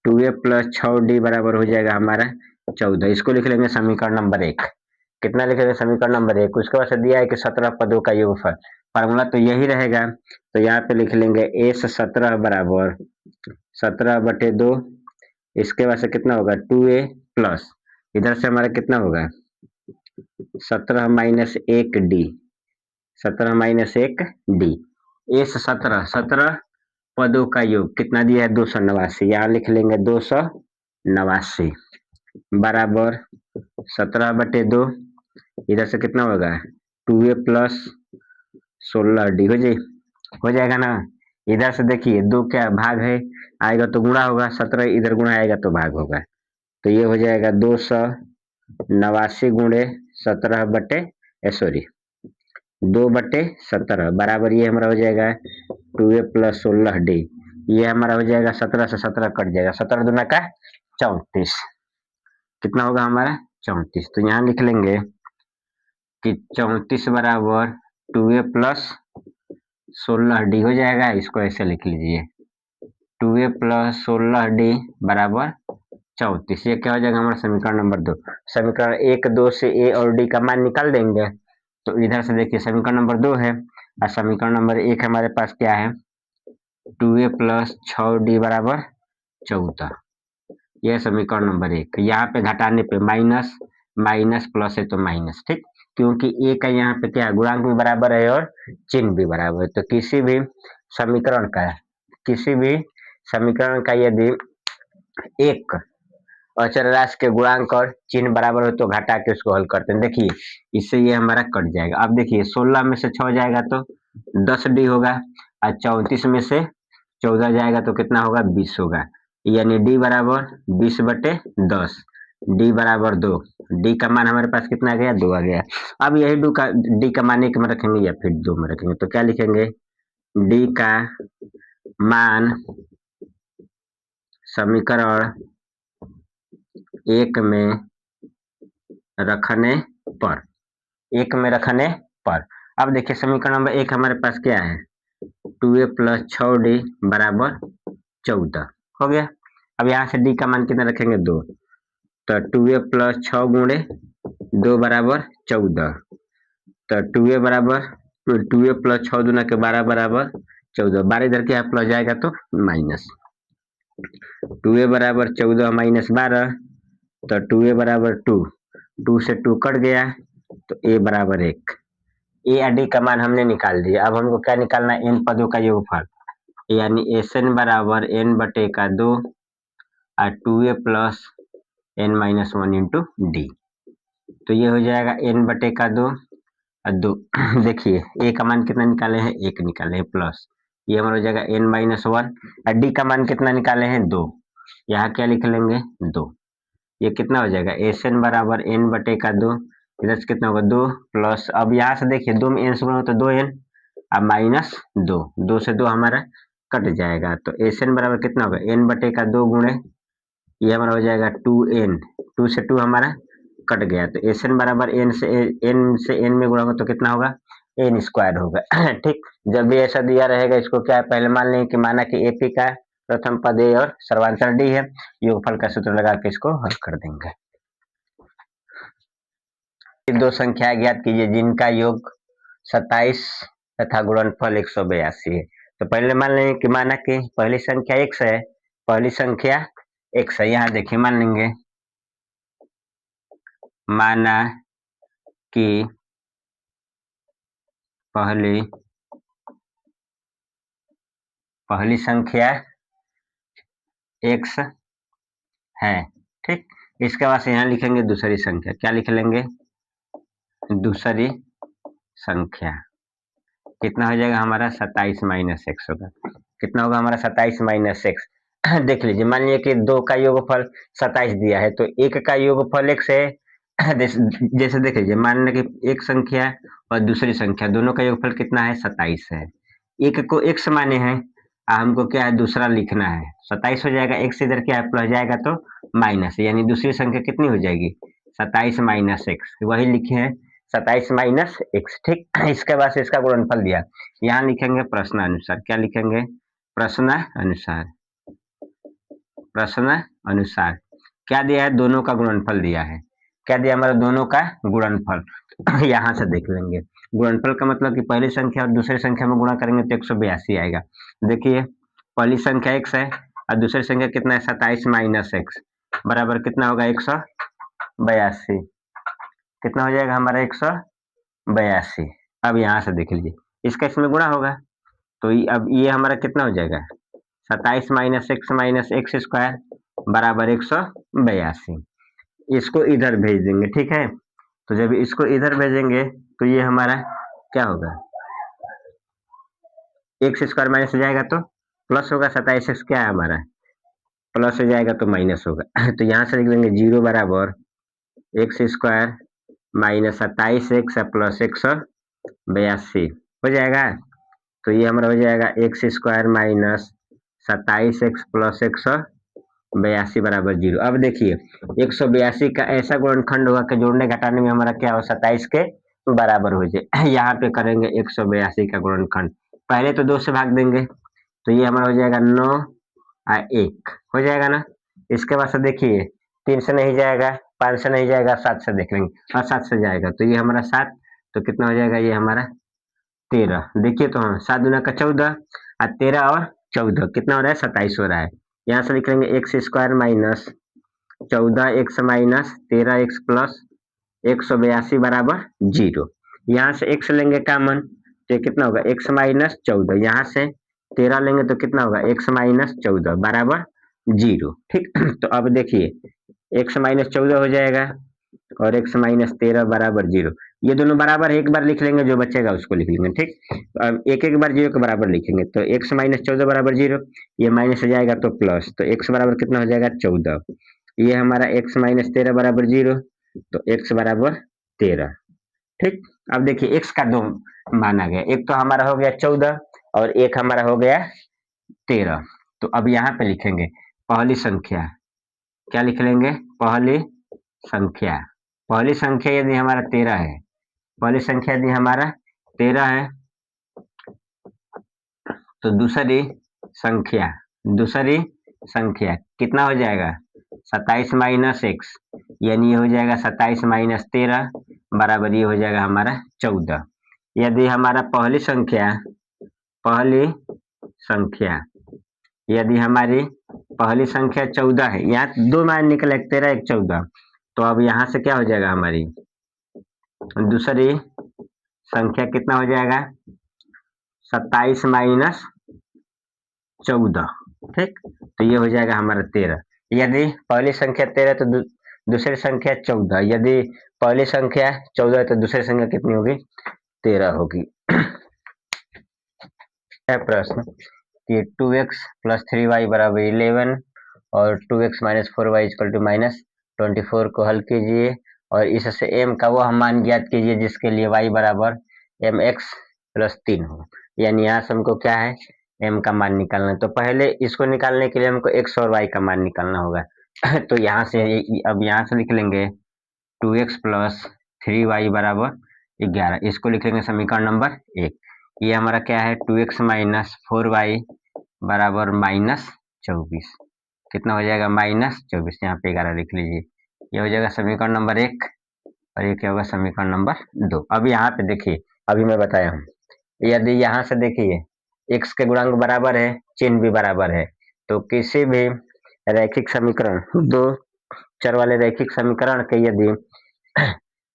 2a प्लस 6d बराबर हो जाएगा हमारा 14। इसको लिख लेंगे समीकरण नंबर 1। कितना लिखेंगे? समीकरण नंबर 1। उसके बाद से दिया है कि 17 पदों का योगफल, फार्मूला तो यही रहेगा। तो यहाँ पे लिख लेंगे S17 बराबर 17 बटे 2, इसके बाद से कितना होगा? 2a प्लस इधर से हमारा कितना होगा? 17 minus 1d, 17 minus 1d। S17 17 पदों का योग कितना दिया है? 289। यहाँ लिख लेंगे 289 बराबर 17 बटे 2, इधर से कितना होगा? 2a प्लस 16d हो जाएगा ना। इधर से देखिए 2 क्या भाग है, आएगा तो गुणा होगा, 17 इधर गुणा आएगा तो भाग होगा, तो ये हो जाएगा 289 गुणे 17 बटे 2 बटे 17 बराबर ये हमारा हो जाएगा 2a प्लस 16d। ये हमारा हो जाएगा 17 से 17 कट जाएगा, 17 दूना का 34, कितना होगा हमारा? 34। तो यहाँ लिख लेंगे कि 34 बराबर 2a प्लस 16d हो जाएगा। इसको ऐसे लिख लीजिए 2a प्लस 16d बराबर 34। ये क्या हो जाएगा हमारा? समीकरण नंबर 2। समीकरण 1 2 से a और d का मान निकाल देंगे। तो इधर से देखिए समीकरण नंबर 2 है और समीकरण नंबर 1 हमारे पास क्या है? 2a प्लस 6d बराबर 14। यह समीकरण नंबर 1। यहाँ पे घटाने पे माइनस माइनस प्लस है तो माइनस, ठीक, क्योंकि a का यहाँ पे क्या गुणांक भी बराबर है और चिन्ह भी बराबर है। तो किसी भी समीकरण का यदि एक अचर राशि के गुणांक और चिन्ह बराबर हो तो घटा के उसको हल करते हैं। देखिए इससे ये हमारा कट जाएगा। अब देखिए 16 में से 6 जाएगा तो 10d होगा और 34 में से 14 जाएगा तो कितना होगा? 20 होगा, यानी d बराबर 20 बटे 10, d बराबर 2। d का मान हमारे पास कितना आ गया? 2 आ गया। अब यही d का मान 1 में रखेंगे या फिर 2 में रखेंगे, तो क्या लिखेंगे? d का मान समीकरण 1 में रखने पर, 1 में रखने पर। अब देखिए समीकरण नंबर 1 हमारे पास क्या है, 2a प्लस 6d बराबर 14 हो गया। अब यहाँ से d का मान कितना रखेंगे, 2, तो 2a प्लस 6 गुणे 2 बराबर 14, तो 2a बराबर 2a प्लस 6 दूना के 12 बराबर 14, 12 इधर क्या प्लस जाएगा तो माइनस, 2a बराबर 14 माइनस 12, तो 2a बराबर 2, 2 से 2 कट गया तो a बराबर 1। ए या डी का मान हमने निकाल दिया। अब हमको क्या निकालना है, इन पदों का योगफल, यानी एन बराबर n बटे का 2 और 2a plus n minus 1 into D, तो ये हो जाएगा n बटे का 2 और 2 देखिए a का मान कितना निकाले हैं, 1 निकाले हैं, प्लस ये हमारा हो जाएगा n माइनस 1 और d का मान कितना निकाले हैं, 2, यहाँ क्या लिख लेंगे 2, ये कितना हो जाएगा एन बराबर n बटे का 2, इधर से कितना होगा 2 प्लस, अब यहाँ से देखिए 2 में n से गुणा तो 2n, अब माइनस 2, 2 से 2 हमारा कट जाएगा, तो एन बराबर कितना होगा n बटे का 2 गुणे ये हमारा हो जाएगा 2n, 2 से 2 हमारा कट गया, तो एन बराबर n से n में गुणा होगा तो कितना होगा n स्क्वायर होगा ठीक। जब भी ऐसा दिया रहेगा इसको क्या है, पहले मान लें कि माना कि एपी का प्रथम पद ए और सर्वांतर डी है, योगफल का सूत्र लगा के इसको हल कर देंगे। दो संख्या ज्ञात कीजिए जिनका योग 27 तथा गुणनफल 182 है। तो पहले मान लेंगे कि माना कि पहली संख्या x है, पहली संख्या x है, यहाँ देखिए मान लेंगे माना कि पहली संख्या x है, ठीक। इसके बाद से यहाँ लिखेंगे दूसरी संख्या, क्या लिख लेंगे, दूसरी संख्या कितना हो जाएगा हमारा 27 माइनस एक्स होगा, कितना होगा हमारा 27 माइनस एक्स देख लीजिए, मान लीजिए कि 2 का योगफल 27 दिया है तो 1 का योगफल x है जैसे देख लीजिए, मान लें कि एक संख्या और दूसरी संख्या दोनों का योगफल कितना है 27 है, एक को x माने हैं, हमको क्या है दूसरा लिखना है, 27 हो जाएगा, x इधर क्या है प्लस जाएगा तो माइनस, यानी दूसरी संख्या कितनी हो जाएगी 27 माइनस एक्स, वही लिखे हैं 27 माइनस एक्स, ठीक। इसके बाद से इसका गुणनफल दिया, यहाँ लिखेंगे प्रश्न अनुसार, क्या लिखेंगे प्रश्न अनुसार, प्रश्न अनुसार क्या दिया है, दोनों का गुणनफल दिया है, क्या दिया हमारा दोनों का गुणनफल यहाँ से देख लेंगे, गुणनफल का मतलब कि पहली संख्या और दूसरी संख्या में गुणा करेंगे तो 182 आएगा। देखिए पहली संख्या x है और दूसरी संख्या कितना है 27 माइनस एक्स बराबर कितना होगा 182, कितना हो जाएगा हमारा 182। अब यहाँ से देख लीजिए इसका इसमें गुणा होगा तो अब ये हमारा कितना हो जाएगा 27 माइनस एक्स स्क्वायर बराबर 182, इसको इधर भेज देंगे, ठीक है। तो जब इसको इधर भेजेंगे तो ये हमारा क्या होगा एक्स स्क्वायर माइनस हो जाएगा तो प्लस होगा, 27 एक्स क्या है हमारा प्लस हो जाएगा तो माइनस होगा तो यहाँ से लिख देंगे 0 बराबर x square minus 27 x plus 182 हो जाएगा, तो ये हमारा हो जाएगा x square minus 27 x plus 182 बराबर 0। अब देखिए 182 का ऐसा गुणनखंड होगा कि जोड़ने घटाने में हमारा क्या हो 27 के बराबर हो जाए यहाँ पे करेंगे 182 का गुणनखंड, पहले तो 2 से भाग देंगे तो ये हमारा हो जाएगा 9 और 1 हो जाएगा ना। इसके बाद से देखिए 3 से नहीं जाएगा, 5 से नहीं जाएगा, 7 से देख लेंगे और 7 से जाएगा तो ये हमारा 7, तो कितना हो जाएगा ये हमारा 13, देखिए तो हाँ 7 दूना का 14 और 13 और 14 कितना हो रहा है 27 हो रहा है, यहाँ से लिख लेंगे x square minus 14 x minus 13 x plus 182 बराबर 0, यहाँ से एक्स लेंगे कॉमन तो कितना होगा एक्स माइनस 14, यहाँ से 13 लेंगे तो कितना होगा एक्स माइनस 14 बराबर 0, ठीक। तो अब देखिए एक्स माइनस 14 हो जाएगा और एक्स माइनस 13 बराबर 0, ये दोनों बराबर एक बार लिख लेंगे, जो बचेगा उसको लिख लेंगे, ठीक। तो अब एक एक बार 0 के बराबर लिखेंगे तो एक्स माइनस 14 बराबर 0, ये माइनस हो जाएगा तो प्लस, तो एक्स बराबर कितना हो जाएगा 14, ये हमारा एक्स माइनस 13 बराबर 0, तो एक्स बराबर 13, ठीक। अब देखिए एक्स का दो मान आ गया, एक तो हमारा हो गया 14 और एक हमारा हो गया 13। तो अब यहाँ पे लिखेंगे पहली संख्या, क्या लिख लेंगे? पहली संख्या। पहली संख्या यदि हमारा 13 है, पहली संख्या यदि हमारा 13 है, तो दूसरी संख्या कितना हो जाएगा? 27 माइनस एक्स, यानी ये हो जाएगा 27 माइनस 13 बराबर ये हो जाएगा हमारा 14। यदि हमारा पहली संख्या यदि हमारी पहली संख्या 14 है, यहाँ दो मान निकले, 13 एक 14, तो अब यहाँ से क्या हो जाएगा? हमारी दूसरी संख्या कितना हो जाएगा? 27 माइनस 14, ठीक। तो ये हो जाएगा हमारा 13। यदि पहली संख्या 13 तो दूसरी संख्या 14, यदि पहली संख्या 14 है तो दूसरी संख्या कितनी होगी? 13 होगी। प्रश्न कि 2x प्लस 3y बराबर 11 और 2x minus 4y equal to minus 24 को हल कीजिए और इससे m का वह मान ज्ञात कीजिए जिसके लिए y बराबर mx प्लस 3 हो। यानी यहाँ से हमको क्या है? m का मान निकालना है। तो पहले इसको निकालने के लिए हमको x और y का मान निकालना होगा। तो यहाँ से अब यहाँ से लिख लेंगे 2x प्लस 3y बराबर 11, इसको लिख लेंगे समीकरण नंबर 1। ये हमारा क्या है? 2x माइनस 4y बराबर माइनस 24, कितना हो जाएगा? माइनस 24, यहाँ पे 11 लिख लीजिए। ये हो जाएगा समीकरण नंबर 1 और ये क्या होगा? समीकरण नंबर 2। अब यहाँ पे देखिए, अभी मैं बताया हूँ, यदि यहाँ से देखिए x के गुणांक बराबर है, चिन्ह भी बराबर है, तो किसी भी रैखिक समीकरण, दो चर वाले रैखिक समीकरण के यदि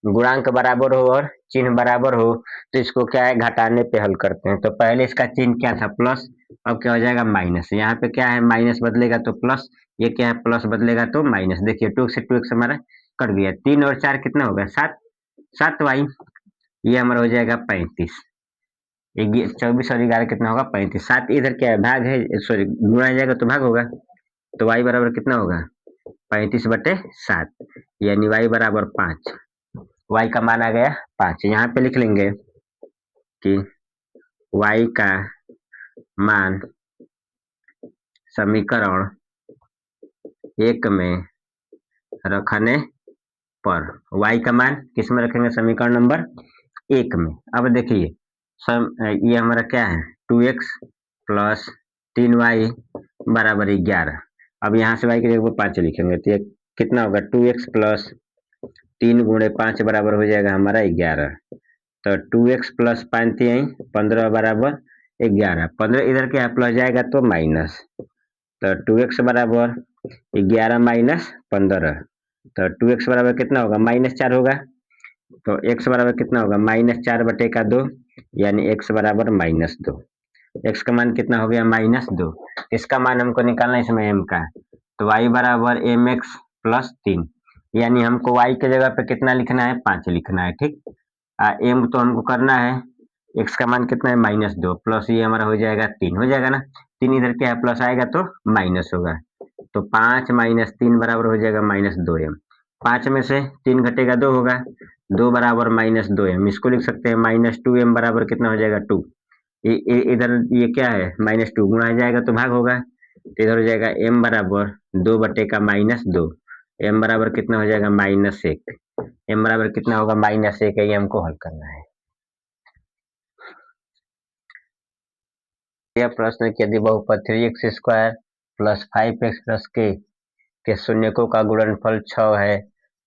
गुणांक बराबर हो और चिन्ह बराबर हो तो इसको क्या है? घटाने पे हल करते हैं। तो पहले इसका चिन्ह क्या था? प्लस, अब क्या हो जाएगा? माइनस। यहाँ पे क्या है? माइनस बदलेगा तो प्लस, ये क्या है? प्लस बदलेगा तो माइनस। देखिए 2 से 2 हमारा कट गया, 3 और 4 कितना होगा? 7 वाई, ये हमारा हो जाएगा 35। 24 और 11 कितना होगा? 35। 7 इधर क्या है? भाग है, सॉरी गुणा जाएगा तो भाग होगा, तो वाई बराबर कितना होगा? 35/7, यानी वाई बराबर 5। y का मान आ गया 5। यहाँ पे लिख लेंगे कि y का मान समीकरण 1 में रखने पर, y का मान किस में रखेंगे? समीकरण नंबर 1 में। अब देखिए ये हमारा क्या है? 2x प्लस 3y बराबर 11। अब यहाँ से y की जगह 5 लिखेंगे तो ये कितना होगा? 2x प्लस 3 गुणे 5 बराबर हो जाएगा हमारा 11। तो 2x प्लस 5 यहीं 15 बराबर 11, 15 इधर क्या प्लस जाएगा तो माइनस, तो 2x बराबर 11 माइनस 15, तो 2x बराबर कितना होगा? -4 होगा। तो x बराबर कितना होगा? -4/2, यानी x बराबर -2। x का मान कितना हो गया? -2। इसका मान हमको निकालना है इसमें m का, तो y बराबर mx प्लस 3, यानी हमको y के जगह पे कितना लिखना है? 5 लिखना है, ठीक। m तो हमको करना है, x का मान कितना है? -2 प्लस ये हमारा हो जाएगा 3, हो जाएगा ना। 3 इधर क्या है? प्लस आएगा तो माइनस होगा, तो 5 माइनस 3 बराबर हो जाएगा -2m। 5 में से 3 घटेगा 2 होगा, 2 बराबर -2m। इसको लिख सकते हैं -2m बराबर कितना हो जाएगा? 2। इधर ये क्या है? -2 गुणा जाएगा तो भाग होगा, तो इधर हो जाएगा m बराबर 2/-2, m बराबर कितना हो जाएगा? -1। m बराबर कितना होगा? -1, ये हमको हल करना है। यह प्रश्न कि यदि बहुपद 3x² प्लस 5x प्लस के शून्यकों का गुणनफल 6 है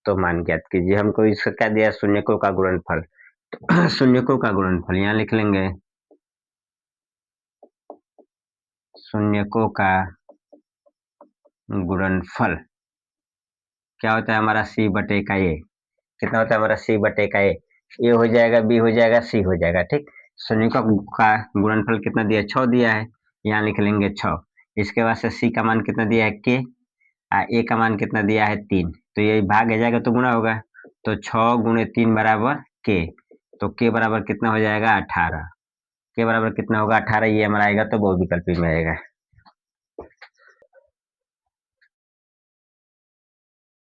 तो मान ज्ञात कीजिए। हमको इसका क्या दिया? शून्यकों का गुणनफल। शून्यकों का गुणनफल यहाँ लिख लेंगे, शून्यकों का गुणनफल क्या होता है हमारा? c/a। कितना होता है हमारा? c/a। ए हो जाएगा, बी हो जाएगा, सी हो जाएगा, ठीक। शून्यकों का गुणनफल कितना दिया? 6 दिया है, यहाँ लिख लेंगे 6। इसके बाद से सी का मान कितना दिया है? k, ए का मान कितना दिया है? 3, तो ये भाग जाएगा तो गुणा होगा, तो 6 गुणे 3 बराबर k, तो k बराबर कितना हो जाएगा? 18। k बराबर कितना होगा? 18, ये हमारा आएगा तो बहुविकल्पी में आएगा।